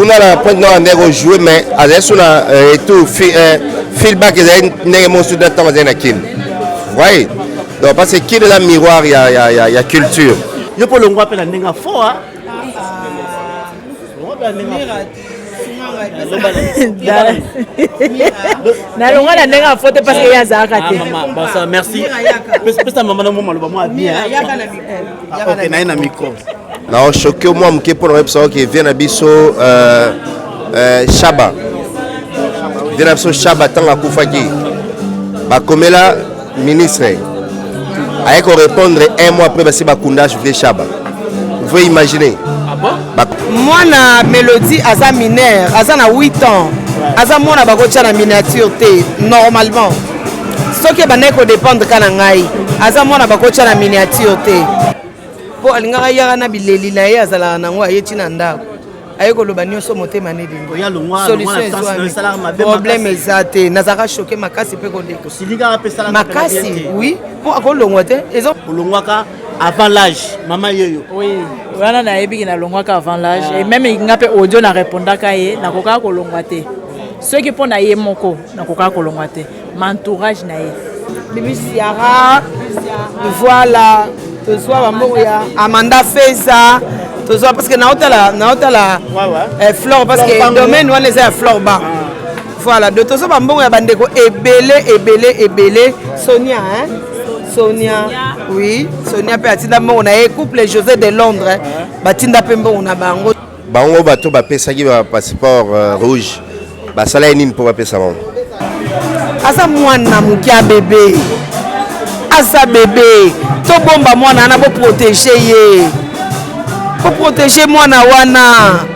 kuna la point non ndeko jouer mais azesu na et tout feedback ezali ndenge mosu de temps ezali na kini ouais donc parce que kini la miroir ya culture yo po longwa pe la ndenga fo ha na longa na ndenga foto parce que ya zaka te ça merci pesa maman na maman ba bien OK na micro na choqué moi mke pour repso qui vient na biso Shaba vient na biso Shaba tanga kufaki ba komela ministre avec répondre un mois après parce que bakundage vient Shaba vous pouvez imaginer. Moi na Mélodie aza mineur aza na 8 ans aza mona bakotia na miniature te normalement soki bana ko dépendre kana ngai aza mona bakotia na miniature te po alingaka yaka na bileli na ye azala nango ayeti na ndako aye koloba nyonso motema ne lingo solution ezwa problème eza te nazaka choqué makasi pe kodeko makasi oui po akolongwa te ezo olongwaka avant l'âge maman yoyo oui wana na yebi na longwaka avant l'âge et même ngape audio na répondaka ye na koka kolongwa te ceux qui pona ye moko na koka kolongwa te m'entourage na ye bibi Siara voilà tozwa bamoko ya Amanda Feza tozwa parce que naotala flore parce que domaine wana eza ya flore ba voilà de tozwa bamoko ya bandeko ebele Sonia hein Sonia, oui, Sonia pe atinda mbongo na couple José de Londres, batinda pe mbongo na bango. Bango bato ba pesa ki ba passeport rouge. Ba sala nini pour ba pesa bango. Asa mwana mukia bébé. Asa bébé, to bomba mwana na bo protéger ye. Pour protéger mwana wana.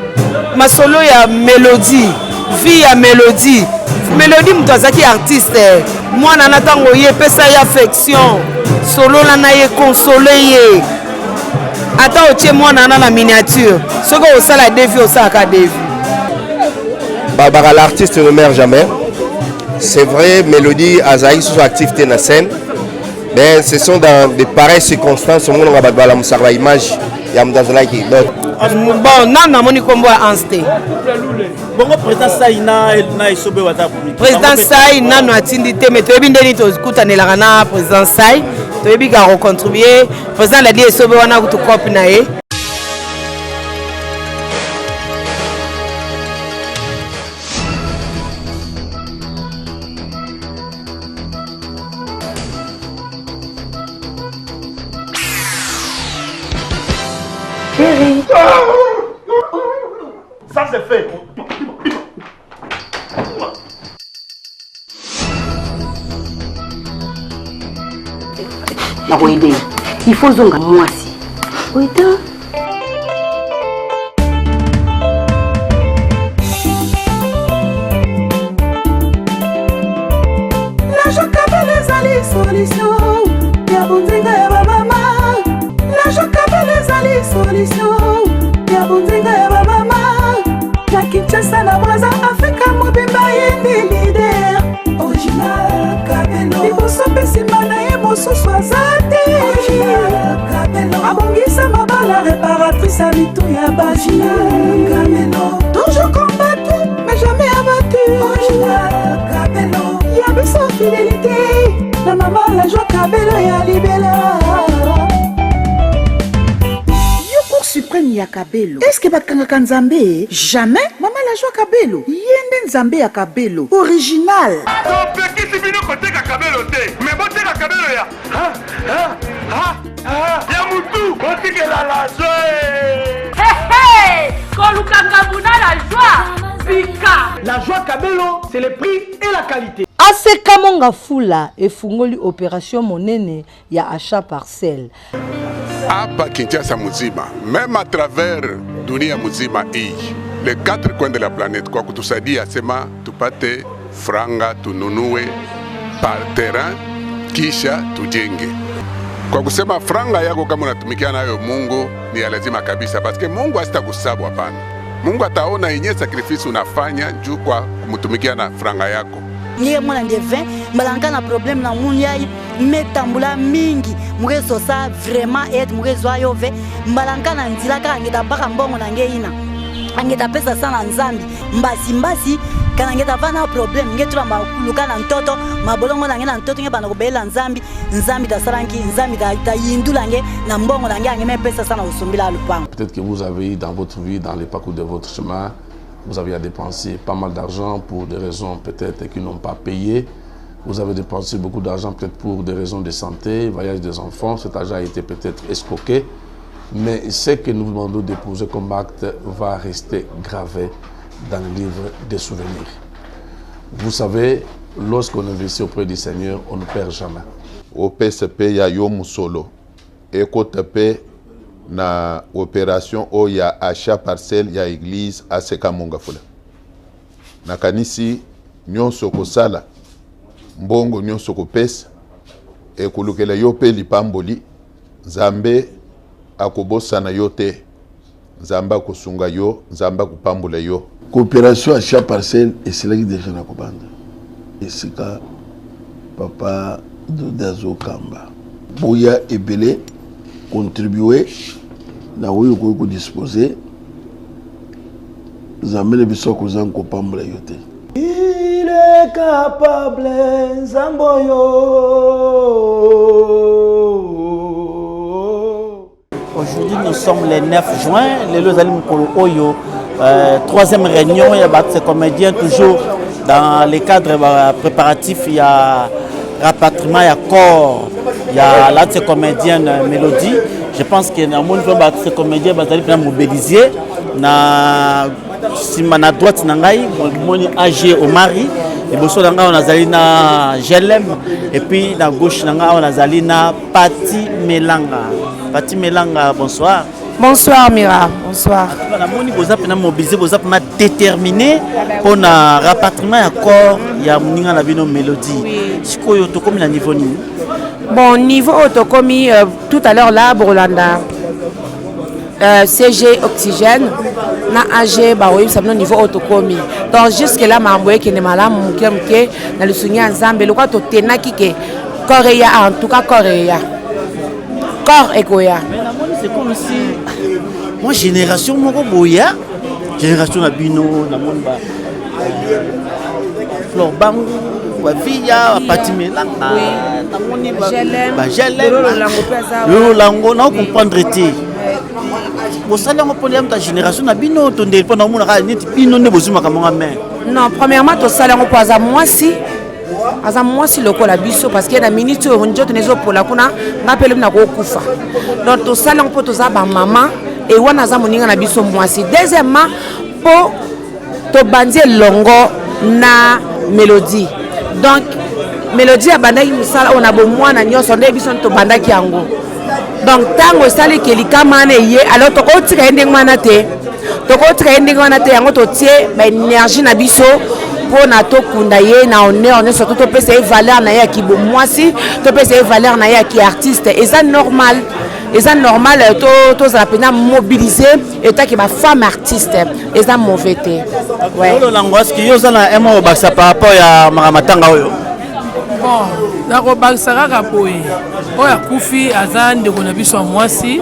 Masolo ya Mélodie, vie ya Mélodie. Mélodie mtu azaki artiste. Mwana na tango ye pesa ya affection solo na ye consoler ye ata otie mwana na miniature soko osala défi osaka défi Barbara l'artiste ne meurt jamais. C'est vrai, Mélodie Azaï sous activité na scène. Mais ce sont dans de pareilles circonstances où on va bala musarwa image ya mdazala ki. Bon, non moni kombo anste. Bongo président Saïna na isobe wata public. Président Saï nano atindi te mais toyebi ndeni tokutanelaka na président Saï toyebi ka recontribuer président la dit isobe wana kutu copie na ye. Chérie. Ça c'est fait. Il faut zonga moi si. Oui, la joie les solutions. Ya bonzinga ya mama. La joie les solutions. Ya bonzinga ya mama. La Kinshasa na Braza Africa mobimba yende leader. Original Kabelo. Iboso pesimana eboso swazate. Original Kabelo. Abongisa mabala réparatrice à mitou ya Original Kabelo. Toujours combattu mais jamais abattu. Original Kabelo. Ya biso fidélité. La maman la joie Kabelo ya libela. Suprême ya Kabelo. Est-ce que bakanga Nzambe? Jamais. Maman la joie Kabelo. Yende Nzambe ya Kabelo. Original. Topeki bino koteka Kabelo te. Mais boteka Kabelo ya. Ya mutu. Botikela la joie. Kolukanga buna la joie. Pika. La joie Kabelo, c'est le prix et la qualité. Ase Kamonga Fula efungoli opération monene ya achat parcelle. Hapa Kinshasa muzima, même à travers dunia muzima hii, les 4 coins de la planète, kwa kutusaidia sema tupate franga tununue par terrain kisha tujenge. Kwa kusema franga yako kama unatumikia nayo Mungu ni ya lazima kabisa, parce Mungu hasitakusabu hapana. Mungu ataona yenye sacrifice unafanya juu kwa kumtumikia na franga yako. Niye mwana ndeve malanga na problème na munyai metambula mingi mugezo sa vraiment et mugezo ayove malanga na nzila ka ngita baka mbongo na ngeina angeta pesa sana nzambi mbasi kana ngeta vana problem ngetula makuluka na ntoto mabolongo na ngena ntoto ngebana kubela nzambi tasalanki nzambi ta yindula nge na mbongo na nge me pesa sana usumbila lupango. Peut-être que vous avez dans votre vie, dans les parcours de votre chemin, vous avez à dépenser pas mal d'argent pour des raisons peut-être qui n'ont pas payé. Vous avez dépensé beaucoup d'argent peut-être pour des raisons de santé, voyage des enfants. Cet argent a été peut-être escroqué. Mais ce que nous vous demandons de poser comme acte va rester gravé dans le livre des souvenirs. Vous savez, lorsqu'on investit auprès du Seigneur, on ne perd jamais. Au PCP, il y a Yomusolo. Et côté na opération où il y a achat parcelle, il y a église à Sekamongafula. Na kanisi, nyonso ko sala, mbongo nyonso ko pesa, et kulukela yope lipamboli, Nzambe akobosana yote, Nzamba kusunga yo, Nzamba kupambula yo. Coopération achat parcelle, et c'est là qui déjà na kobanda. Et c'est ka papa Dazo Kamba. Boya ebele contribuer na oyo ko disposer Nzambe biso ko zan kopambula yote. Il est capable Nzamboyo. Aujourd'hui nous sommes le 9 juin, les Lozali Mukolo Oyo, troisième réunion, il y a ces comédiens toujours dans les cadres préparatifs, il y a rapatriement, il y a corps, il y a là ces comédiens mélodie. Je pense que dans mon niveau ces comédiens vont mobiliser na simana droite nangai moni AG Omari et bosso nanga on azali na Gelem et puis na gauche nanga on azali na Pati Melanga. Bonsoir. Bonsoir Mira, bonsoir. Na moni boza pena mobiliser boza pena déterminé pour na rapatriement ya corps ya muninga na bino mélodie. Sikoyo to comme na niveau ni. Bon, niveau autocomi, tout à l'heure là, Borlanda, CG Oxygène, na AG, bah oui, ça me niveau autocomi. Donc jusque là, ma moué qui n'est malade, mon cœur qui dans le souvenir ensemble, le quoi tout tena qui est Coréa, en tout cas Coréa, corps et Goya. C'est comme si, moi génération mon Boya, génération na bino, na mon ba, Flor Bangou. Via Patimela, Lango, non comprendre été. Vous savez, on peut dire ta génération a bino tonde pendant mon arrêt, bino ne vous ma main. Non, premièrement, tu sais, on peut à moi si le col abisso parce qu'il y a une minute où on dit que pour la kuna, n'appelle na kufa. Donc tu sais, on peut tous avoir maman et on a zamoninga na biso moi si. Deuxièmement, pour te bandier longo na mélodie. Donc, mélodie à bandaki musala on a beau moi na nyoso nde biso to bandaki yango. Donc tango sali kelika mané ye alors to ko tika ending manate. To ko tika ending manate yango to tie ba énergie na biso pour na to kunda ye na honneur on est surtout to pesa valeur na ya ki bo moi si to pesa valeur na ya ki artiste et ça normal. Et ça normal to za pena mobiliser et ta ki ba femme artiste et ça mauvais té. Ouais. Le langage qui yo ça na emo baksa par rapport ya maramatanga oyo. Bon, na ko baksa ka poé. Oya kufi azan de kona biso mwasi.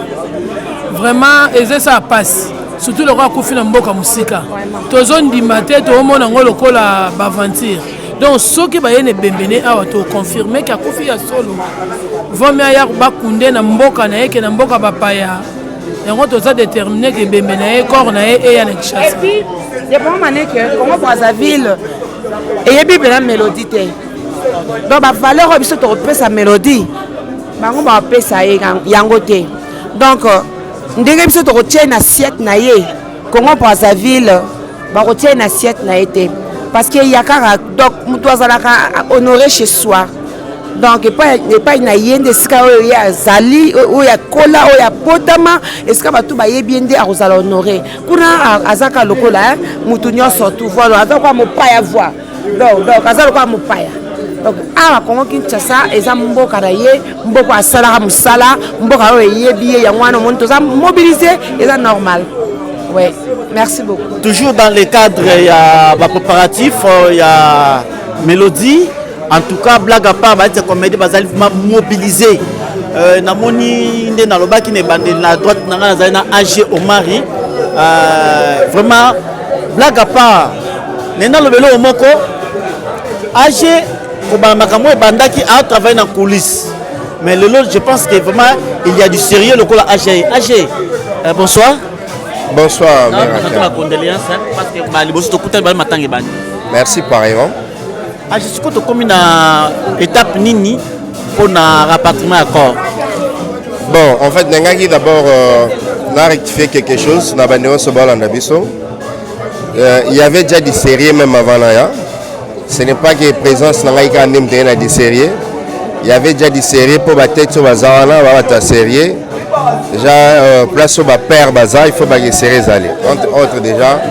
Vraiment et ça passe. Surtout le roi kufi na mboka musika. To zone di maté to mona ngolo kola baventure. Donc ceux qui baye ne bembene awa to confirmer ka kufi ya solo. Vomia ya bakunde na mboka na yeke na mboka bapaya. Yango to za déterminer que bembene e corps na e ya na Kinshasa. Et puis c'est pour mané que comment Brazzaville et yebi bela mélodie té. Donc ba valeur biso to repère sa mélodie. Bango ba pesa yango té. Donc ndenge biso to retient na assiette na ye. Congo Brazzaville ba retient na assiette na été. Parce qu'il y a car donc mutu azalaka honorer chez soi. Donc pas na yende sika oyo ya zali oyo ya kola oyo ya potama esika batu ba yebinde a rozala honorer. Kuna azaka lokola mutu nyonso tout voilà azaka mopaya voix. Donc azaka mopaya. Donc awa Congo Kinshasa eza mboka na ye mboka asala musala mboka oyo yebi ya mwana monto za mobiliser eza normal. Ouais, merci beaucoup. Toujours dans le cadre il y a préparatif, il y a mélodie. En tout cas, blague à part, les comédiens bazali mobilisés. Namoni nde na loba qui ne bande la droite na AG Omari vraiment blague à part nena lobelo moko age kobana makambo ebandaki a travailler dans coulisses mais le lot je pense que vraiment il y a du sérieux le cola age bonsoir. Bonsoir. Merci pareillement. Je suis comme une étape nini pour un rapatriement à corps. Bon, en fait, Nengaki d'abord a rectifié quelque chose. Il y avait déjà des séries même avant là. Ce n'est pas que la présence n'a des séries. Il y avait déjà des séries pour la tête sur Bazarana, la série. Déjà, place au père Bazar, il faut que les séries aller. Entre autres, déjà,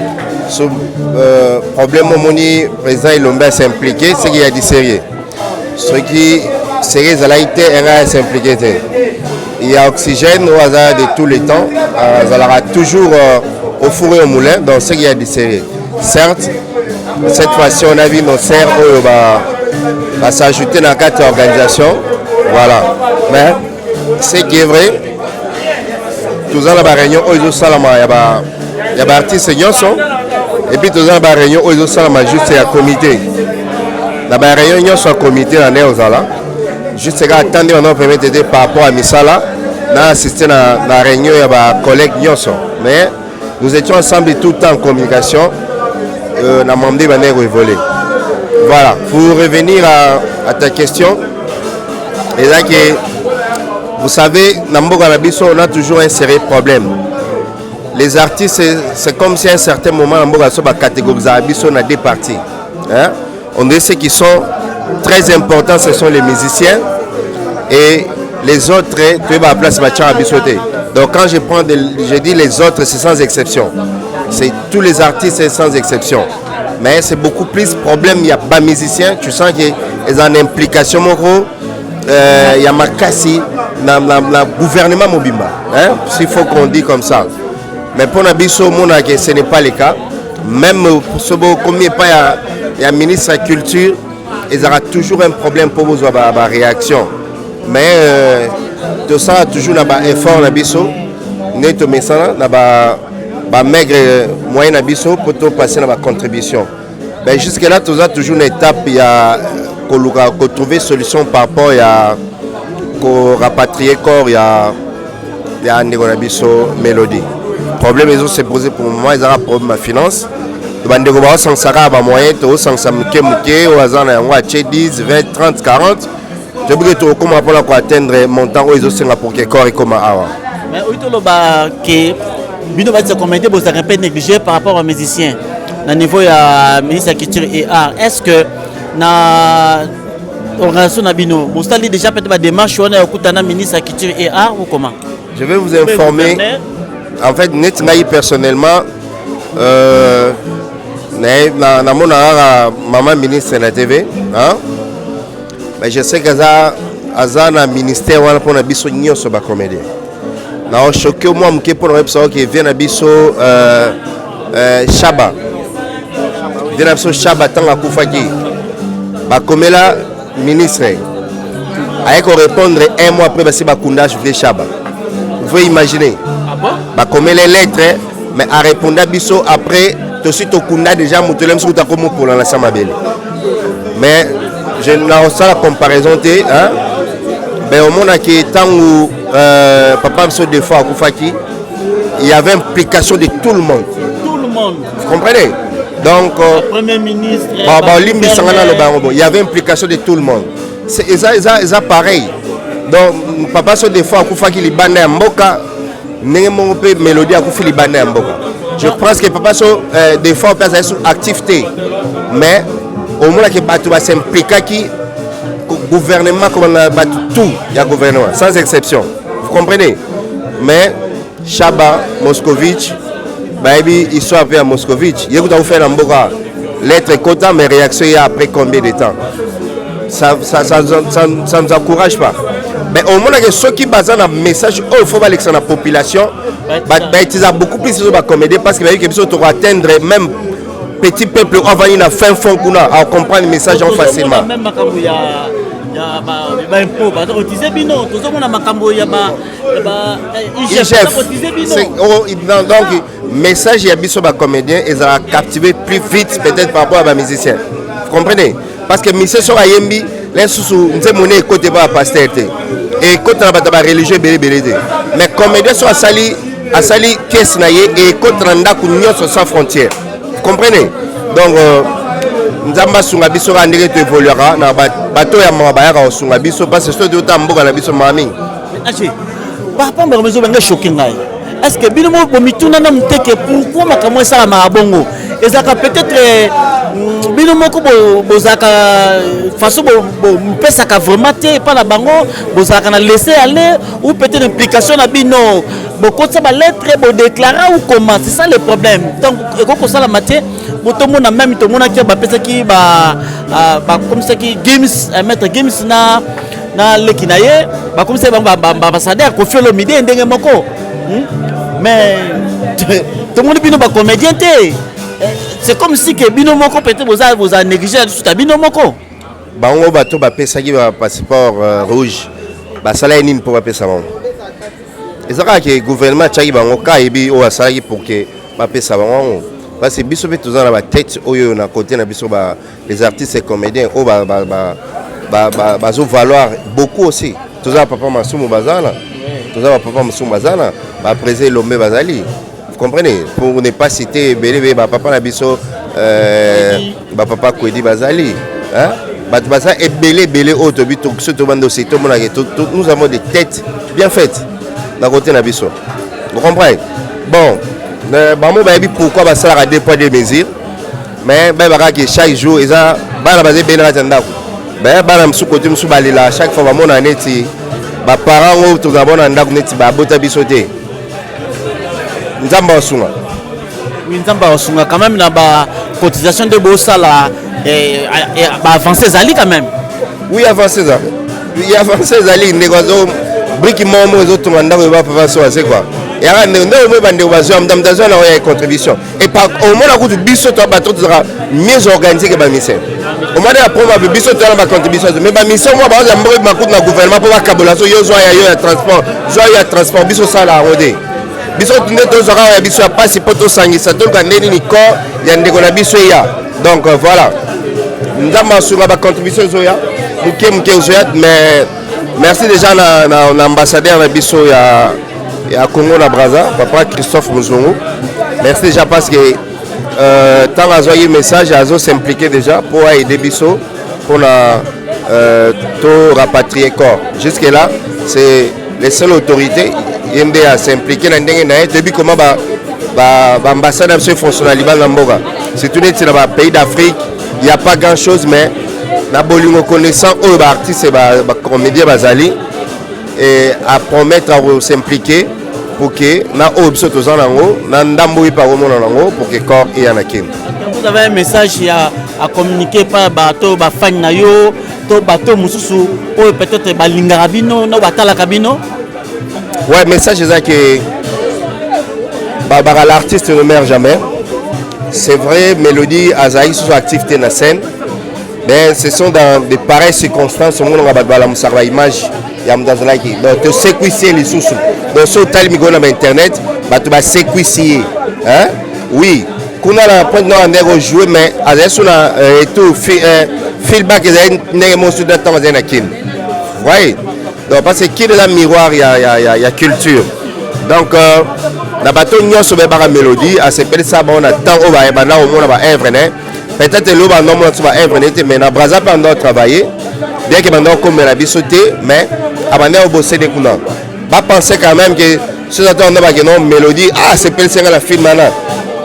ce problème au Moni, le président Ilomba s'est impliqué, c'est qu'il y a des séries. Ce qui, séries à l'AIT, s'est impliqué. Il y a oxygène au hasard de tous les temps. Ça aura toujours au four et au moulin, donc c'est qu'il y a des séries. Certes, cette fois-ci, on a vu nos serres va s'ajouter dans 4 organisations. Voilà. Mais ce qui est vrai, tous dans la réunion, il y a des artistes et puis tous dans la réunion, il y a juste un comité. La réunion, il y a un comité dans la juste attendre, on a permis d'aider par rapport à Misala. On a assisté à la réunion, il y a des collègues. Mais nous étions ensemble tout le temps en communication. On a demandé de évoluer. Voilà, pour revenir à ta question, et là que vous savez, on a toujours un sérieux problème. Les artistes, c'est comme si à un certain moment, on a catégorisé dans deux parties. Hein? On dit ceux qui sont très importants, ce sont les musiciens et les autres, tu vas à la place de donc quand je dis les autres, c'est sans exception. C'est tous les artistes, sans exception. Mais c'est beaucoup plus problème, il y a pas musiciens, tu sens qu'il y a une implication, il y a ma casse dans le gouvernement Mobimba. Hein? S'il faut qu'on dise comme ça. Mais pour Nabiso, ce n'est pas le cas. Même pour ce combien il y a un ministre de la Culture, il aura toujours un problème pour vous avoir la réaction. Mais tout ça a toujours un effort Nabiso. Nous sommes maigre moyen Nabiso pour passer dans la contribution. Ben jusque là, tout ça toujours une étape, il y a qu'on trouver solution par rapport à qu'on rapatrier corps, il y a un Nabiso mélodie. Le problème ils ont se posé pour le moment, ils ont un problème de finance. Bandeko ba sans sara ba moyen to sans samuke muke au hasard na yango ache 10 20 30 40 je voudrais to comment pour atteindre montant où ils ont pour que corps et comme avant. Mais oui to loba que bino ba se commenter bo ça répète négligé par rapport aux musiciens au niveau ya ministre de la Culture et Art. Est-ce que na organisation na bino vous avez déjà peut-être ba démarche on a okutana ministre de la Culture et Art ou comment? Je vais vous informer. En fait net ngai personnellement maman ministre de la TV, hein? Mais je sais que Azana ministère pour na biso nyonso ba comédien. Na o choqué moi mke pour na biso qui vient na biso Shaba. Vient na biso Shaba tanga kufaki. Ba komela ministre. Avec répondre un mois après ba kundage de Shaba. Vous pouvez imaginer. Ah bon? Ba komela lettre mais à répondre à biso après aussi au Kunda déjà mutelem sur ta comme pour la Samabele. Mais je n'ai pas la comparaison hein. Ben au monde qui tant où papa me des fois à Koufaki, il y avait implication de tout le monde. Tout le monde. Vous comprenez? Donc Premier ministre il y avait implication de tout le monde. C'est ça pareil. Donc papa se des fois à Koufaki li banda mboka nengo pe mélodie à Koufi li banda mboka. Je pense que papa sont des fois on sur activité, mais au moins que Batou va s'impliquer qui gouvernement comme on a battu tout, il y a gouvernement sans exception. Vous comprenez? Mais Shaba Moscovitch, baby histoire vers Moscovitch, il y a tout à faire en Boga. Lettre quota mais réaction il y a après combien de temps? Ça nous encourage pas. Mais au moins que ceux qui basent un message, il faut aller dans la population. Ils ont beaucoup plus de comédie parce que ils vont atteindre même petit peuple avant une fin fond à comprendre le message facilement. Même il y a impôt parce que disait bino tout ça on a makambo il y a donc message ya biso ba comédien ils ont captivé plus vite peut-être par rapport à ba musicien. Vous comprenez? Parce que musicien so ayembi les sous nze moné côté ba pasteur té. Et côté na ba religieux belé. Mais comédien so asali caisse na ye et côté randa ku nyonso sans frontières. Vous comprenez? Donc nzamba sunga biso ka ndenge to évoluera na bato ya mabaya ka sunga biso parce que to tamboka na biso mami. Achi. Papa mbe mezo benga shocking ngai. Est-ce que bino mo mituna na mteke pourquoi makamwa sala mabongo? Ezaka peut-être bino moko bozaka façon mpesaka vraiment te pas la bango bozaka na laisser aller ou peut-être implication na bino bokotsa ba lettre bo déclarer ou comment c'est ça le problème. Donc eko sala maté botomo na même to mona ki ba pesa ki ba comme ça qui games mettre games na lekinaye ba comme ça ba ambassadeur ko felo midi ndenge moko. Mais tout le monde bino ba comédien té. C'est comme si que bino moko peut-être vous a négligé tout à bino moko. Bango bato ba pesa ki ba passeport rouge. Ba sala nini pour ba pesa bango. Ezaka que gouvernement tchaki bango ka ebi o asala ki pour que ba pesa bango. Parce que biso pe tozana ba tête oyo na côté na biso ba les artistes et comédiens o ba zo valoir beaucoup aussi. Tozana papa Masumu bazana. Tozana papa Masumu bazana. Ba président Lomé bazali. Vous comprenez? Pour ne pas citer Belé, papa Nabiso, papa Kwedi Bazali. Baza et Belé, Autobi, tout le monde aussi, tout le monde, nous avons des têtes bien faites dans le côté Nabiso. Vous comprenez? Bon, pourquoi ça a des poids des mesures? Mais chaque jour, ils ont basé bien à Tandako. Chaque fois, mon année, les parents, tous les abonnés, Nzamba Osunga. Oui, Nzamba Osunga quand même na ba cotisation de Bossala et avancer Zali quand même. Oui, avancer ça. Il avancer Zali négocio briki momo les autres mandats va pas faire c'est quoi. Et à ne me bande ovasion madame dazo na une contribution. Et par au moins la route biso to bateau sera mieux organisé que ba mission. Au moins la promo ba biso to na contribution mais ba mission moi ba za mbori ma na gouvernement pour ba kabolaso yo zo ya transport biso ça la rodé. Biso tunde tozora ya biso pas si poto sangisa to kandeni ni ko ya ndeko na biso ya donc voilà nzamba sunga ba contribution zoya muke zoya mais merci déjà na ambassadeur na biso ya Congo na Brazza papa Christophe Muzungu merci déjà parce que tant azoyi message azo s'impliquer déjà pour aider biso pour la to rapatrier corps jusque là c'est les seules autorités Yende à s'impliquer dans le depuis comment l'ambassade de France na Liban Namboga. C'est tout dans le pays d'Afrique, il n'y a pas grand chose mais na bolingo connaissant aux artistes et comédiens bazali et à promettre à s'impliquer pour que na obso tozan nango na ndambo pa au monde nango pour que corps et anakin. Vous avez un message à communiquer par bateau ba fan na yo to bateau mususu ou peut-être ba lingara bino no batala kabino. Ouais, message c'est ça que l'artiste ne meurt jamais. C'est vrai, Mélodie, Azaï sont activités dans la scène. Mais ce sont dans de pareilles circonstances où on va la musarba image. Donc, tu sais quoi c'est les sous. Donc, sur tel migo sur internet, tu vas séquicier. Hein? Oui. Quand on a point de jouer, mais Azaï et tout feedback est émotion de temps à kin. Oui. Donc, parce que qui est dans le miroir, il y a culture. Donc, la bateau n'y sur la mélodie, à ce que ça, on a tant au bas, au monde va œuvre. Peut-être que l'eau va non va œuvre, mais na Brazza pendant travailler, bien que pendant comme la vie sauter, mais avant de bosser des coups. Pas penser quand même que si on a une mélodie, ah, c'est pas le film maintenant.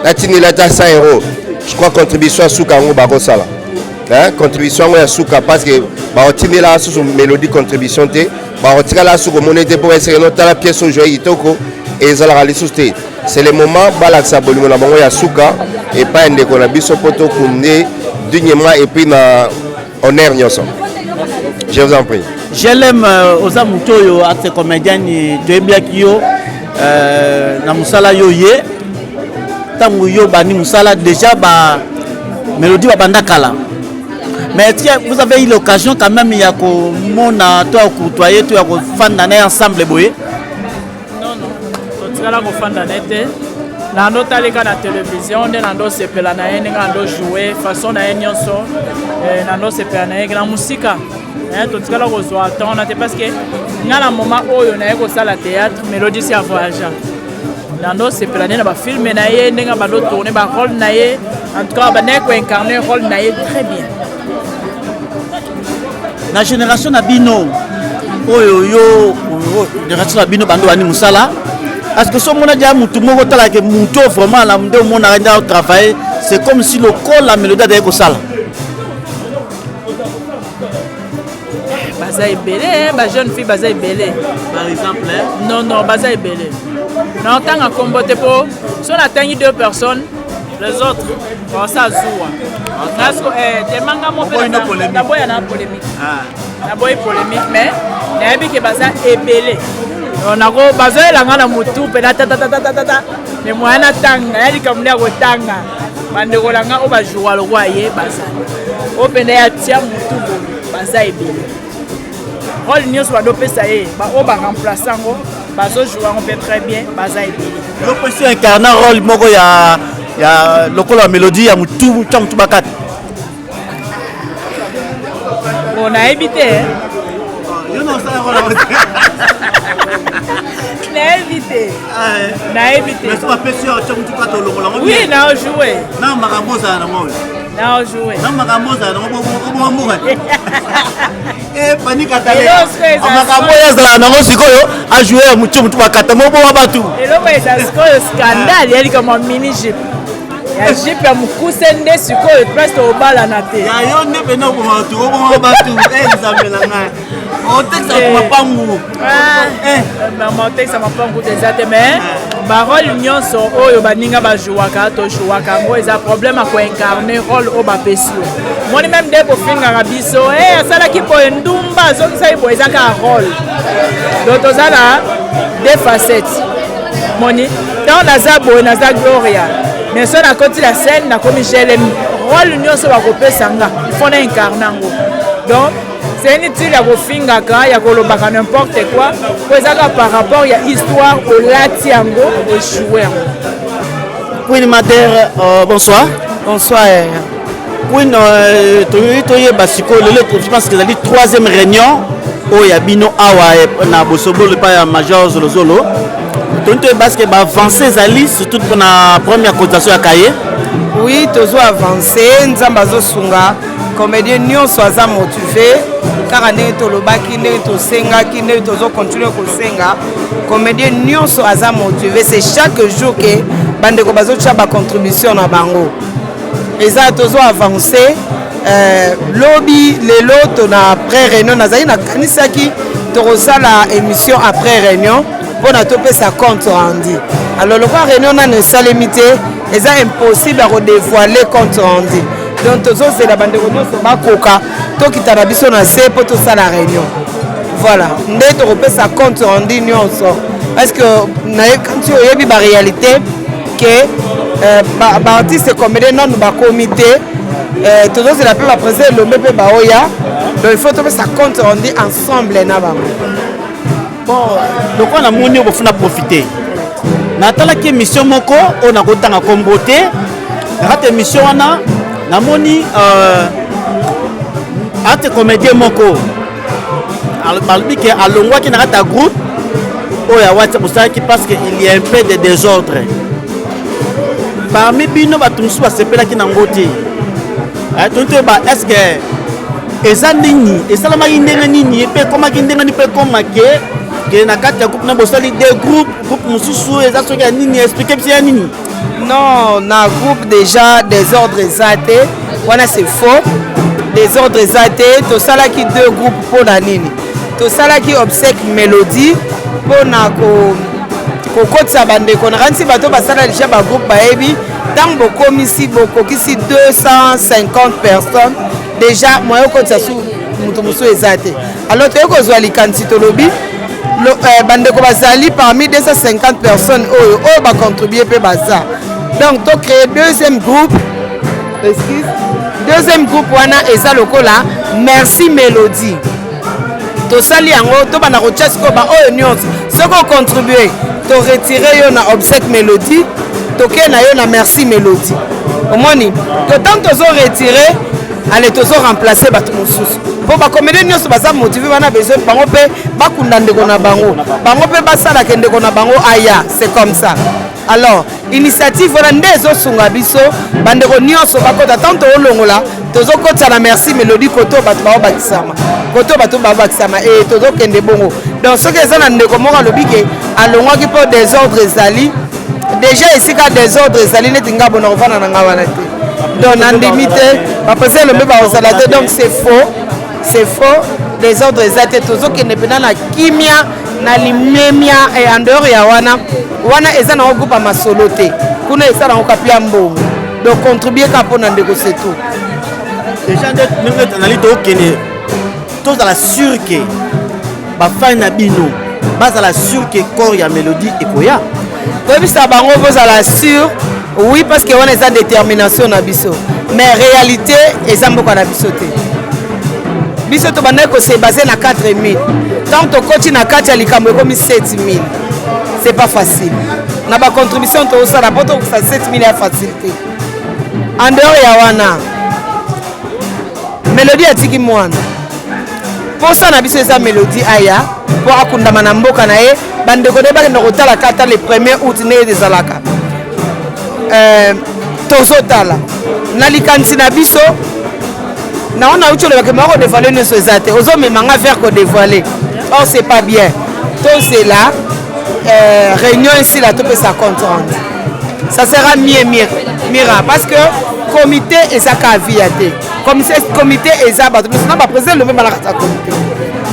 La tini là, 100 €. Je crois contribution à Soukango Barosala. Contribution à Souka parce que on tient là sur mélodie contribution té on tient là sur monnaie pour essayer notre la pièce au jeu itoko et ça la réaliser c'est le moment bala ça bolingo na bango ya Souka et pas ndeko na biso poto kunde dignement et puis na honneur nyoso. Je vous en prie. Je l'aime aux amutoyo à ces comédiens de Biakio na musala yo ye tangu yo bani musala déjà ba mélodie ba bandakala. Mais vous avez eu l'occasion quand même il y a toi côtoyer toi fan d'année ensemble boye. Non. On tira la fan d'année. nando taleka na télévision nde nando sepela na ye ndenge nando joue façon na ye nyonso nando sepela na ye na musika totikala kozwa temps na te parce que nga na moment oyo na ye kosala théâtre mélodie si ya voyagea nando sepela nde na bafilme na ye ndenge bando tourne barôle na ye en tout cas bandenge koincarne rôle na ye très bien na génération na bino oyo yo génération na bino bando bani musala parce que si on a déjà mutu moko tala ke mutu vraiment la mde on a déjà travaillé c'est comme si le col la mélodie de ko sala baza ebele ba jeune fille baza ebele par exemple non baza ebele na tanga kombote po so na tangi deux personnes les autres ça zoua parce que demanga mo pe na boya na polémique na boya polémique mais na yebi ke baza ebele nako bazoyelanga na motu mpe na tatatata me moya na tanga ya likambo ya kotanga bandekolanga oyo bajour aloko aye bazali oyo mpena ya tia motu boye baza ebele role nyonso badopesa ye oyo baremplace yango bazojour yango mpe très bien baza ebele yo mpe so incarna role moko ya lokola ya mélodie ya motu tya motu bakati bon nayebi te oui, na joué. Na makamboza na moi. Na joué. Na makamboza na moi mo. Panika tale. Makamboza za na ngo sikoyo a jouer mutu bakata mo bo batu. Eloko eza sikoyo scandale yali kama mini jeep. Ya jeep ya mukuse nde sikoyo presque obala na te. Ya yo nde pena ko batu nzambelanga. Otekisa mapangu otekisa mapangu eza te mais barole nyonso oyo baninga bajouakatojouaka yango eza problème akoincarne role oyo bapesi yo moni même nde bofingaka biso asalaki boye ndumba azongisa ye boye eza kaka role donc toza na deux facettes moni ntango naza boye naza gloria mais so nakoti la scène nakomi gele role nyonso bakopesa nga ifo na incarne yango donc c'est inutile ya kofingaka ya kolobaka n'importe quoi po ezaka par rapport ya histoire olati yango echouwe yango. Queen Madère, bonsoir. Bonsoir. Queen toyeba sikoyo lelo je pense que ezali troisième réunion oyo ya bino awa na bosobolo epai ya major zolozolo toni toyeba ceke baavance ezali surtout mpona première cotisation ya kaye. Oui, tozo avance nzambe azosunga comédien nyonso aza motivé kaka ndenge tolobaki ndenge tosengaki ndenge tozocontinue kosenga comédien nyonso aza motivé c'est chaque jour ke bandeko bazotia bacontribution na bango eza tozo avance lobi lelo tona après réunion nazali nakanisaki tokosala émission après réunion mpona topesa compte rendu alors lokwa réunion nano esalemi te eza impossible ya kodévoile compte rendu donc tozozela bandeko nyonso bakoka tokita na biso na se mpo tosala réunion voilà nde tokopesa compte rendu nyonso parce que nayekanti oyebi baréalité ke baartiste comédien nano bakomi te tozozela mpe baprésident elombe mpe baoya donc il faut topesa compte rendu ensemble na bango bon lokwa na moni bofuna profiter natalaki émission moko oyo nakotanga kombo te nakati émission wana namoni ate comédien moko alobi ke alongwaki na kati ya groupe oyo ya whatsapp osalaki parce que il y a un peu de désordre parmi bino bato mosusu basepelaki nango te toni toyeba est ce que eza nini esalamaki ndenge nini mpe ekomaki ndenge nini mpe ekomake ke na kati ya groupe na bosali deux groupe mosusu eza soki ya nini explike biso ya nini. Non, na groupe déjà désordre eza te wana c'est faux désordre eza te tosalaki deux groupes mpona nini tosalaki obsèque mélodie mpona kokotisa bandeko nakanisi bato basala déjà bagroupe bayebi ntango bokomisi bokokisi 250 personnes déjà moye okotisa su moto mosusu eza te alors toyei kozwa likanisi tolobi bandeko bazali parmi 250 personnes oyo bacontribue mpe baza donc to créer deuxième groupe wana eza lokola merci mélodie tosali yango tobanda kotia sikoyo baoyo nyonso soki ocontribue toretire yo na obsèque mélodie toke na yo na merci mélodie omoni que tant tozo retirer allez tozo remplacer bato mosusu po bacomédien nyonso baza motivé bana besoin bango mpe bakunda ndeko na bango mpe basalaka ndeko na bango aya c'est comme ça. Alors initiative wana nde ezosunga biso bandeko nyonso bakota tant toolongola tozokotisa na merci mélodie koto bato baobakisama e tozokende bongo donc soki eza na ndeko moko alobi ke alongwaki mpo désordre ezali déjà esika désordre ezali neti nga bona kovanda na nga wana te donc nandimi te bapesa elombe bakozala te donc c'est faux désordre eza te tozokende mpena na kimia na limemia en dehors ya wana eza na groupe ya masolo te kuna eza nango kapi ya mbongo donc contribue ka mpo na ndeko c'est tout déjà ndenge tanali tokende tozala sûr ke bafani na bino bazala sûr ke corps ya mélodie ekoya toyebisa bango bozala sûr oui parce que wana eza détermination na biso mais réalité eza mboka na biso te biso tobandaki kosebase na 4000 tant tokoti na kati ya likambo ekomi 7000 c'est pas facile na bacontribution tozosala mpo tokosa 7000 ya facilité en dehors ya wana mélodie atiki mwana mposa na biso eza mélodie aya mpo akundama na mboka na ye bandeko nde bakenda kotala kata le 1er août nde ezalaka tozotala na likanisi na biso naona uti olobaka moko kodévoile nyonso eza te ozomemanga vers kodévoile or c'est pas bien tozela réunion esila topesa compte rendu ça sera mira parce que comité ezaka avia te comité eza bato biso na baprésident lobe balaka ta comité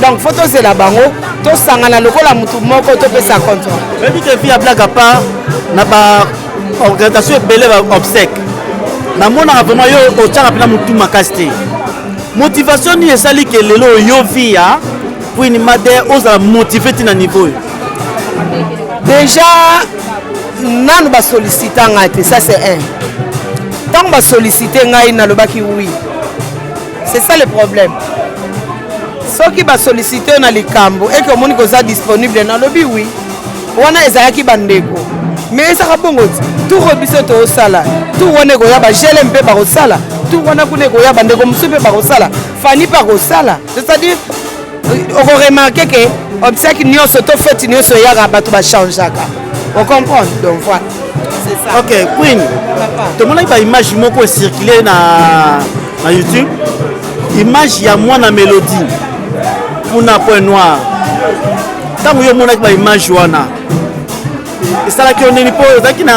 donc faut tozela bango tosangana lokola mutu moko topesa compte rendu oyebi ke vi ya blague à part na baorganisation ebele baobsèque namonaka vraiment yo otiaka mpena motu makasi te motivation nini esali ke lelo oyo via pour inima te ozala motive ti na niveau déjà nanu basollicite ngai te ça c'est un ntango basollicite ngai nalobaki oui c'est ça le problème soki basollicite yo na likambo eke omoni koza disponible nalobi oui wana ezalaki bandeko mais ezaka bongo ti tour biso toosala tour wana ekoya bagele mpe bakosala tour wana kuna ekoya bandeko mosusu mpe bakosala fani mpe akosala c'est-à-dire okoremarke ke obsaki nyonso to feti nyonso eyaka bato bachangeaka ocomprendre donc voilà c'est ça. Ok Queen tomonaki baimage moko ecircule na YouTube image ya mwana mélodie kuna point noir ntango yo omonaki baimage wana esalaki yo nini mpo ozalaki na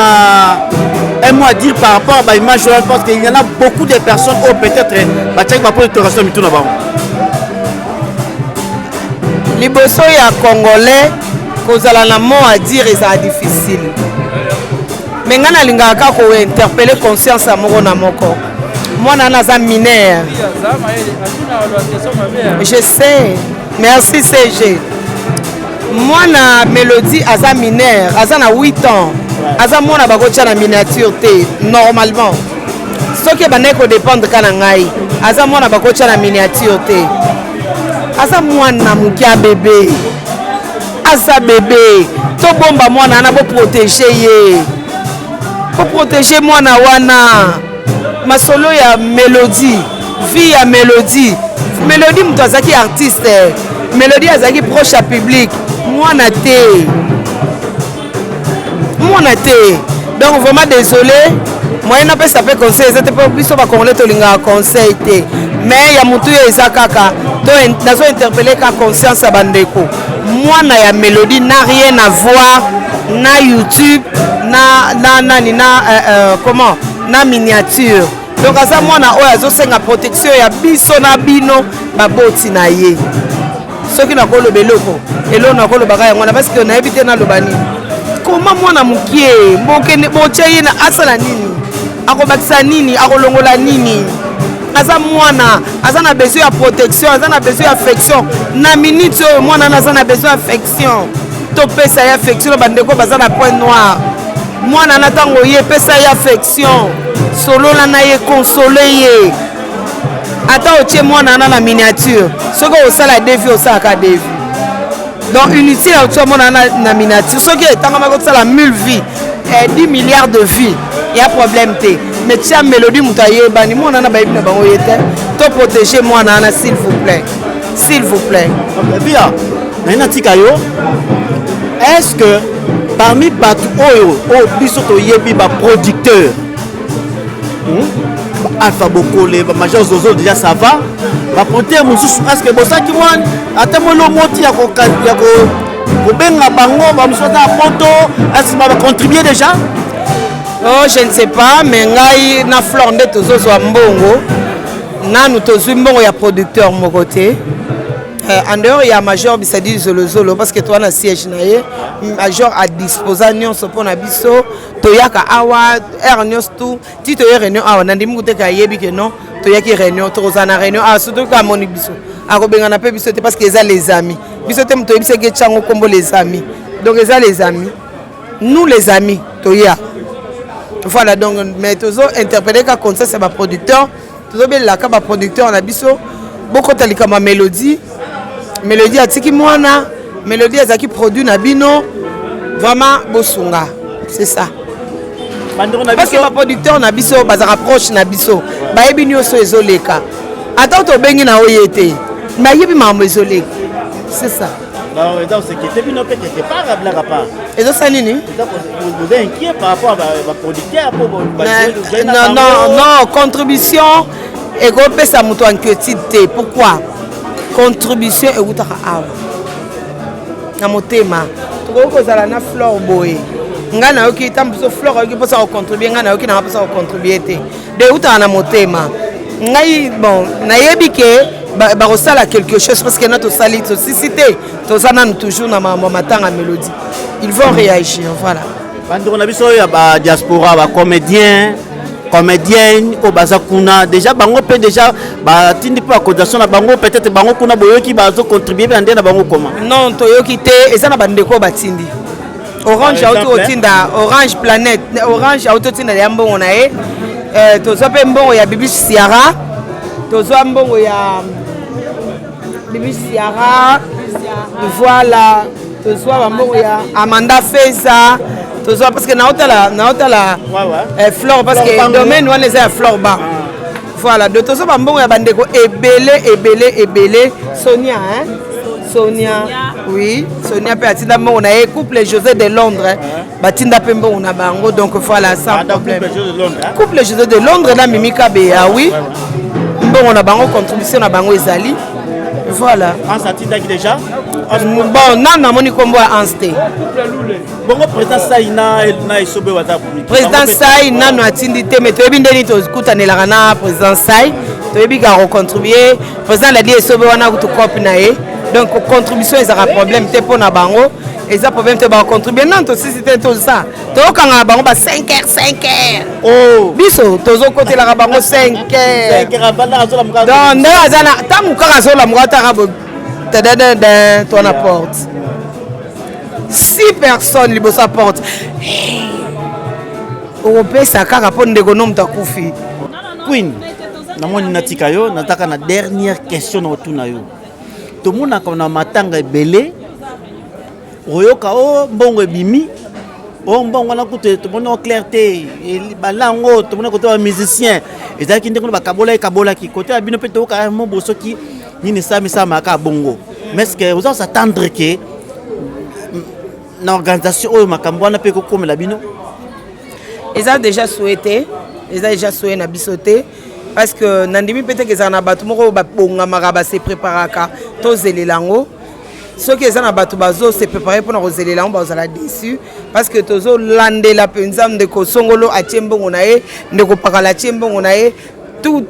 un mot à dire par rapport à l'image parce qu'il y en a beaucoup de personnes qui peut-être batiaki bapo interrogation mitu na bango liboso ya congolais kozala na mot à dire ezala difficile mais nga nalingaka kaka kointerpele conscience ya moko na moko mwana naza mineur je sais merci CG mwana mélodie aza mineur aza na 8 ans aza mwana bakotia na miniature te normalement soki ebandaki kodépendre ka na ngai aza mwana bakotia na miniature te aza mwana moke ya bebe aza bebe tobomba mwana wana boprotege ye boprotege mwana wana masolo ya mélodie vie ya mélodie moto azalaki artiste mélodie azalaki proche ya public mwana te donc vraiment désolé moyen napesa mpe conseil eza te mpo biso bacongolais tolingaka conseil te mais ya motu oyo eza kaka nazo interpele ka conscience ya bandeko mwana ya mélodie na rien à voir na YouTube comment na miniature donc aza mwana oyo azosenga protection ya biso na bino baboti na ye soki nakoloba eloko nakolobaka yango wana parce que nayebi te naloba nini koma mwana mokie botia ye na asala nini akobakisa nini akolongola nini aza mwana aza na besoin ya protection aza na besoin ya affection na minute oyo mwana aza na besoin ya affection topesa ye affection bandeko baza na point noir mwana na ntango ye pesa ye affection solola na ye console ye ata otie mwana ana na miniature soki osala devi osalaka devi donc inutile otia mwana ana na miniature soki etangamaki kosala 1000 vie 10 milliards de vies. Il y a problème. Mais tiens, mélodie, moutaye, bani, moi, on a baïbi, na bango yete. To protéger moi, nana, s'il vous plaît. S'il vous plaît. Bien, est-ce que parmi Oyo, Bisoto Yebi, producteur, Alpha Bokole, Major Zozo, déjà ça va. Producteur, est-ce que ça qui moi, attends-moi le mot, il y a est-ce que va contribuer déjà? Oh, je ne sais pas, mais ngai na fleur de tozo zo mbongo. Na nous tozo mbongo ya producteur mon côté. En dehors il y a major bisadi zolo parce que toi na siège na ye major à disposition pour na biso toyaka awa ernios tout tito réunion awa na ndimi kuteka yebi que non toyaki réunion tozana réunion a surtout ka moni biso akobenga na pe biso parce que ça les amis biso te mto yebise ke chango kombo les amis donc ça les amis nous les amis toya voilà donc mais tozo interpréter ka comme ça c'est ba producteur tozo be la ka ba producteur na biso beaucoup talika ma mélodie mélodie atiki mwana mélodie azaki produit na bino vraiment bosunga c'est ça parce que ba producteur na biso ba rapproche na biso ba yebi nyoso ezoleka ata to bengi na oyete na yebi mambo ezoleka c'est ça non donc c'est que bino peut quelque part à blague à part et ça c'est nini vous êtes inquiet par rapport à ba producteur pour non contribution et go pesa muto inquiétude pourquoi contribution et utaka awa na motema toko kozala na fleur boye nga na yoki tambuso fleur yoki posa ko contribuer nga na yoki na posa ko contribuer te de utaka na motema ngai bon na yebi ke ba resala quelque chose parce que notre salit société tozana toujours na matanga mélodie ils vont réagir voilà bandi on a biso ya ba diaspora ba comédienne au bazakuna déjà bango peut déjà ba tindi pa cotisation na bango peut-être bango kuna boyoki bazo contribuer bande na bango comment non toyoki te eza na bandeko batindi orange auto tinda orange planète orange auto tinda ya mbongo na ye tozo pe mbongo ya bibi siara tozo mbongo ya bibi siara voilà tozo mbongo ya Amanda Feza parce que naotala flore parce que domaine wana eza ya flore ba voilà de tozo bambongo ya bandeko ebele Sonia hein Sonia oui Sonia pe atinda mbongo na ye couple José de Londres batinda pe mbongo na bango donc voilà sans problème couple José de Londres na Mimika Bea oui mbongo na bango contribution na bango ezali voilà en satinda qui déjà bon non namoni kombo ya Anste bongo président Saina na esobe wata public président Sai nano atindi te mais toyebi ndeni tokutanelaka na président Sai toyebi ka recontribuer président la di esobe wana kutu copie na ye donc contribution ezaka problème te pona bango eza problème te ba contribuer non to si c'était tout ça tokanga bango ba 5h oh biso tozo kotelaka bango 5h abanda azola muka donc nde azana tamuka azola muka ta ton apporte 6 personnes liboso apporte opesa kaka mpo ndeko no mutu akufi Queen namoni natika yo nataka na dernière question na otuna yo tomonaka na matanga ebele oyoka o mbongo ebimi o mbongo wana kutu tomoni clarté balango tomoni kote ba musicien ezalaki ndeko bakabolaki kote ya bino mpe toyoka mo bosoki nini samisamaka bongo mais est-ce que vous allez s'attendre que l'organisation ou makambo wana pe ko komela bino ils ont déjà souhaité na bisoté parce que nandimi peut-être que ça na batu moko ba bonga maraba se préparaka to zelelango ceux qui sont na batu bazo se préparer pour na zelelango ba zala déçu parce que tozo landela penza ndeko songolo atiembongo na ye ndeko pakala atiembongo na ye tout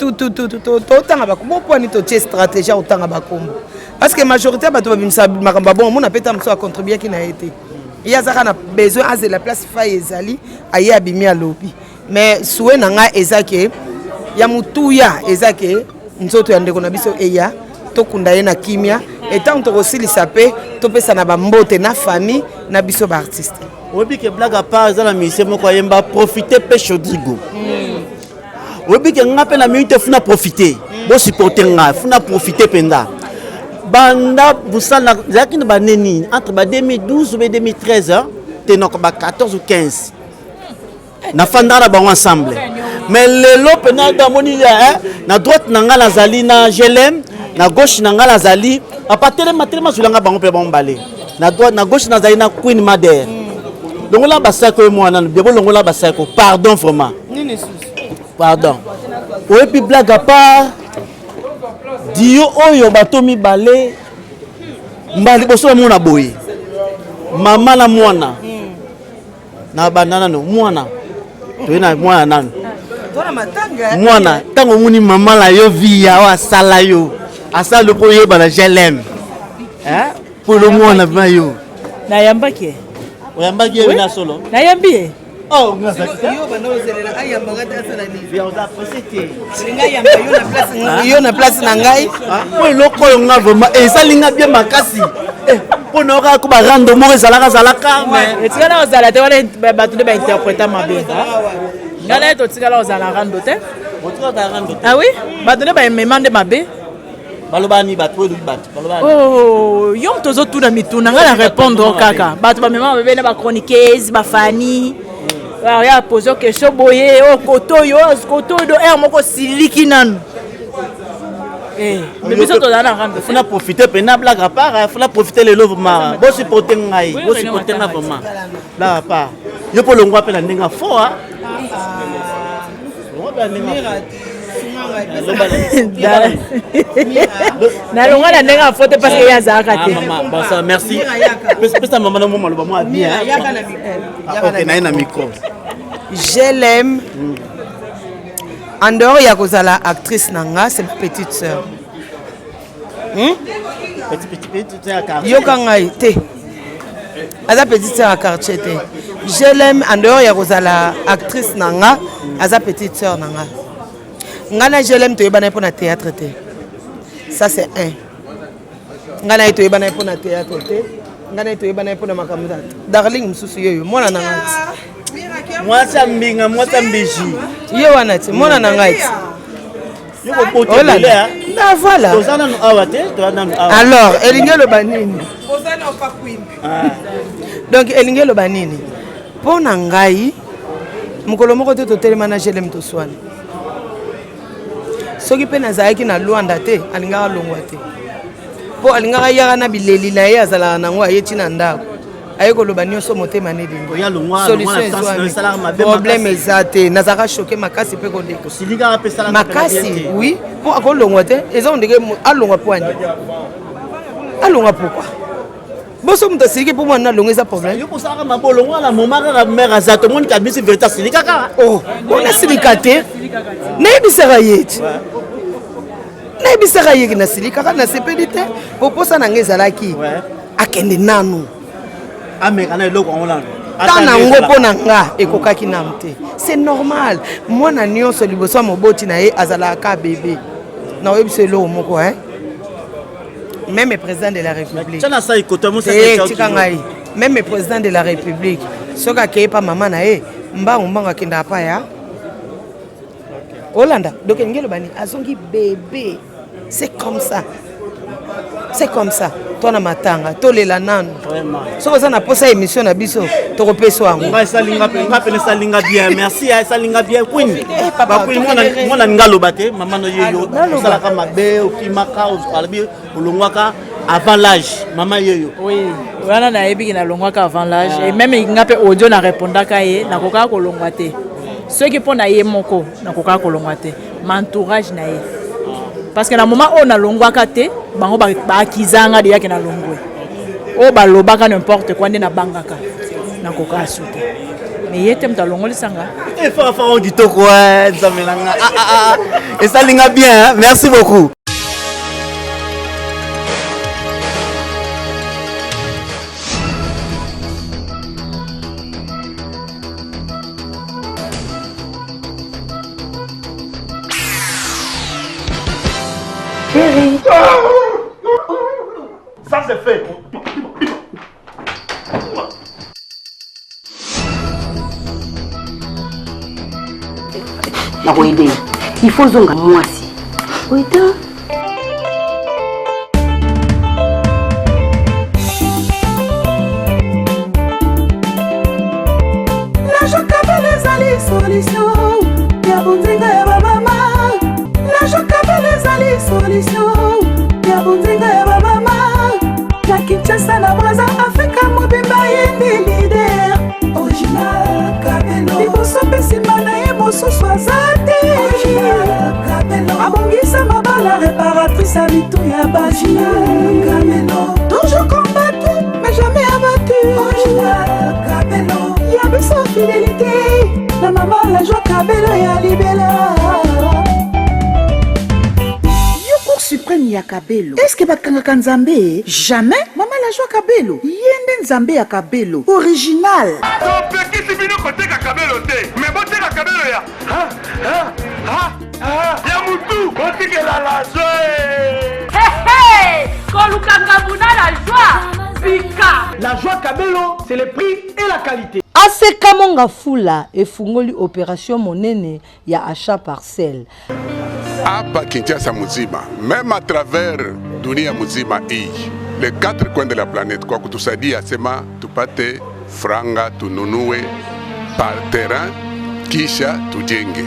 tanga bakombo poni to tie stratégie otanga bakombo parce que majorité bato babimisa makamba bon mona peta mso a contribuer qui na été il y a ça na besoin à la place faille ezali aye abimi a lobby mais soué nanga ezake ya mutuya ezake nzoto ya ndeko na biso eya to kunda ye na kimia et tant to kosilisa pe to pesa na bambote na famille na biso ba artiste obi ke blague à part za la musicien moko yemba profiter pe Chodrigo obi ke nga pe na minute funa profiter bo supporter nga funa profiter penda banda busala zaki na baneni entre 2012 et 2013 te nok ba 14 ou 15 na fanda na bango ensemble mais lelo pena damoni na droite na nga nazali na GLM na gauche na nga nazali apatele matelema zulanga bango pe bango balé na droite na gauche nazali na Queen Mother longola basako e mwana biebo longola basako pardon vraiment pardon oye puis blague à part dio oyo bato mibale mbali boso mona boye mama na mwana na banana no mwana toyena mwana nanu mwana tango muni mama la yo via wa sala yo asala ko yeba na GLM pour le mwana ba yo na yambaki oyambaki yo na solo na yambi oh ngasa yo bana ozelela ayambanga ta sala ni via oda posete linga yamba yo na place na ngai po loko yo nga vraiment esalinga bien makasi po na ka ko ba rando mo zalaka mais etikala ozala te wana bato nde bainterpreta mabe ngala eto tikala ozala rando te ah oui bato nde baemema nde mabe balobani bato oyo bato balobani oh yo tozo tuna mituna ngala répondre kaka bato bamema mabe na ba chroniqueuse ba fani ya poser question boye o koto yo do moko siliki nanu mais biso tozala na rando funa profiter pena blague à part funa profiter le love ma bo supporter ngai bo supporter na vraiment là à part yo po longwa pe na ndenga fo nalonga na ndenge afote parce que yazalaka te merci pesa mama na mo maloba mo bien ok naye na micro GLM en dehors ya kozala actrice nanga c'est ma petite sœur yoka ngai te aza petite sœur à quartier te GLM en dehors ya kozala actrice nanga aza petite sœur nanga ngana GLM toyebana mpo na théâtre te ça c'est un ngana toyebana mpo na théâtre te ngana toyebana mpo na makambo darling mususu yoyo mwana na ngai mwasa mbinga mwasa mbiji yo wana ti mwana na ngai yo ko pote le na voilà tozana no awate tozana no awate alors elingelo banini donc elingelo banini mpo na ngai mokolo moko te totelema na GLM toswana soki mpe nazalaki na lwanda te alingaka longwa te mpo alingaka yaka na bileli na ye azalaka nango aye ntina ndako aye koloba nyonso motema nelingo solution ezwami problème eza te nazalaka choke makasi mpe koleka makasi oui mpo akolongwa te eza ondenge alongwa mpo ani alongwa pourkui boso moto asiliki mpo mwana nalongo eza problème yokosalaka mabolongo ala moma kaka mare aza tomoni kabisi verité asilika kaka onasilika te nayebisaka ye ti nayebisaka yeki nasilika kaka nasepeli te po posa na ngai ezalaki akende nanu ameka na eloko yango nanu ta nango mpo na nga ekokaki nanu te c'est normal mwana nyonso liboso ya moboti na ye azalaka bebe na oyebisa eloko moko même le président de la République tika ngai même le président de la République soki akei pa mama na ye mbangu akenda pa ya Hollanda donc ngelo bani azongi bébé c'est comme ça tona matanga tolela nanu soki oza na posa émission na biso tokopesa yango esalinga bien merci esalinga bien kwini mwana ninga aloba te mama no yeyo osalaka mabe okimaka alobi olongwaka avant l'âge mama yeyo oui wana nayebiki nalongwaka avant l'âge et même nga mpe audio na répondaka ye nakokaka kolongwa te soki mpo na ye moko nakokaka kolongwa te ma entourage na ye parce que na moment oyo nalongwaka te bango baakizanga deyaki nalongwe oyo balobaka n'importe quoi nde nabangaka nakokaka su te mais ye te moto alongolisanga efafao kitoko nzamelanga esalinga bien merci beaucoup. Chérie. Ça c'est fait. Nakoyede. Il faut zonga mwasi. Oita. La joie kabele zali solution ya bonzenga ya bamama na Kinshasa na Braza Afrika mobimba yendi leader original Kabelo liboso mpe nsima na ye mosusu aza te original Kabelo abongisa mabala réparatrice ya bitu ya original Kabelo toujours combattu mais jamais abattu original Kabelo ya biso fidélité na mama la joie Kabelo ya libela suprême ya Kabelo. Est-ce que bakangaka Nzambe? Jamais. Maman la joie Kabelo. Yende Nzambe ya Kabelo. Original. Topekisi bino koteka Kabelo te. Mais boteka Kabelo ya. Ya mutu. Kotikela la joie. Hey, kolukanga buna la joie. Pika. La joie Kabelo, c'est le prix et la qualité. Aseka Monga Fula efungoli opération monene ya achat parcelle. Hapa Kinshasa muzima, même à travers dunia muzima hii, les 4 coins de la planète, kwa kutusaidia sema tupate franga tununue par terrain kisha tujenge.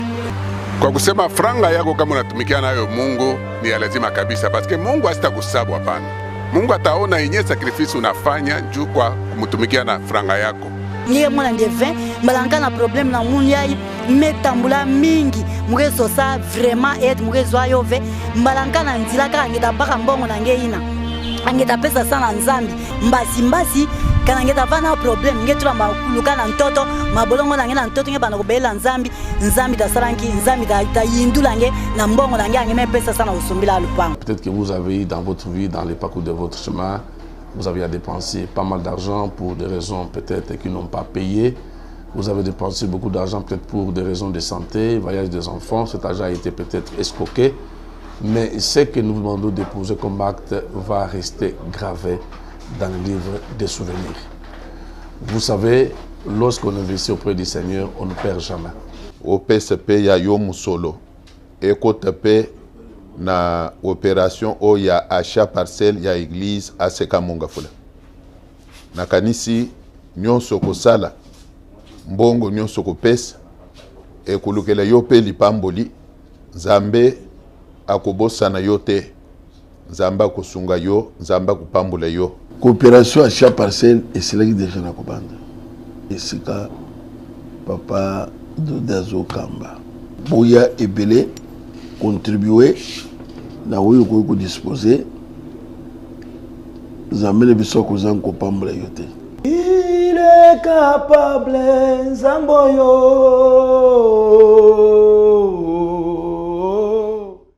Kwa kusema franga yako kama unatumikia nayo Mungu ni ya lazima kabisa, parce Mungu hasitakusabu hapana. Mungu ataona yenye sacrifice unafanya juu kwa kumtumikia na franga yako. Niye mwana ndiye 20 malanga na problème na munyai metambula mingi mugezo sa vraiment et mugezo ayove malanga na nzila ka ngeta baka mbongo na ngeina angeta pesa sana Nzambi mbasi kana ngeta vana problem ngetula makuluka na ntoto mabolongo na ngena ntoto ngebana kubela Nzambi da saranki Nzambi da yindula nge na mbongo na nge ngeme pesa sana usumbila lupango. Peut-être que vous avez dans votre vie, dans les parcours de votre chemin, vous avez dépensé pas mal d'argent pour des raisons peut-être qui n'ont pas payé. Vous avez dépensé beaucoup d'argent peut-être pour des raisons de santé, voyage des enfants. Cet argent a été peut-être escroqué. Mais ce que nous vous demandons de poser comme acte va rester gravé dans le livre des souvenirs. Vous savez, lorsqu'on investit auprès du Seigneur, on ne perd jamais. Au PCP, il y a Yomu Solo. Et côté na opération o ya achat parcelle ya église Aseka Mongafula. Na kanisi nyonso kosala mbongo nyonso kopesa ekulukela yo pe lipamboli Nzambe akobosana yo te, Nzambe akosunga yo, Nzambe akopambola yo. Coopération achat parcelle esilaki déjà na kobanda esika papa Dodazo Kamba boya ebele contribuer na oyo ko disposer Nzambe biso ko zango pambola yo te. Il est capable Nzamboyo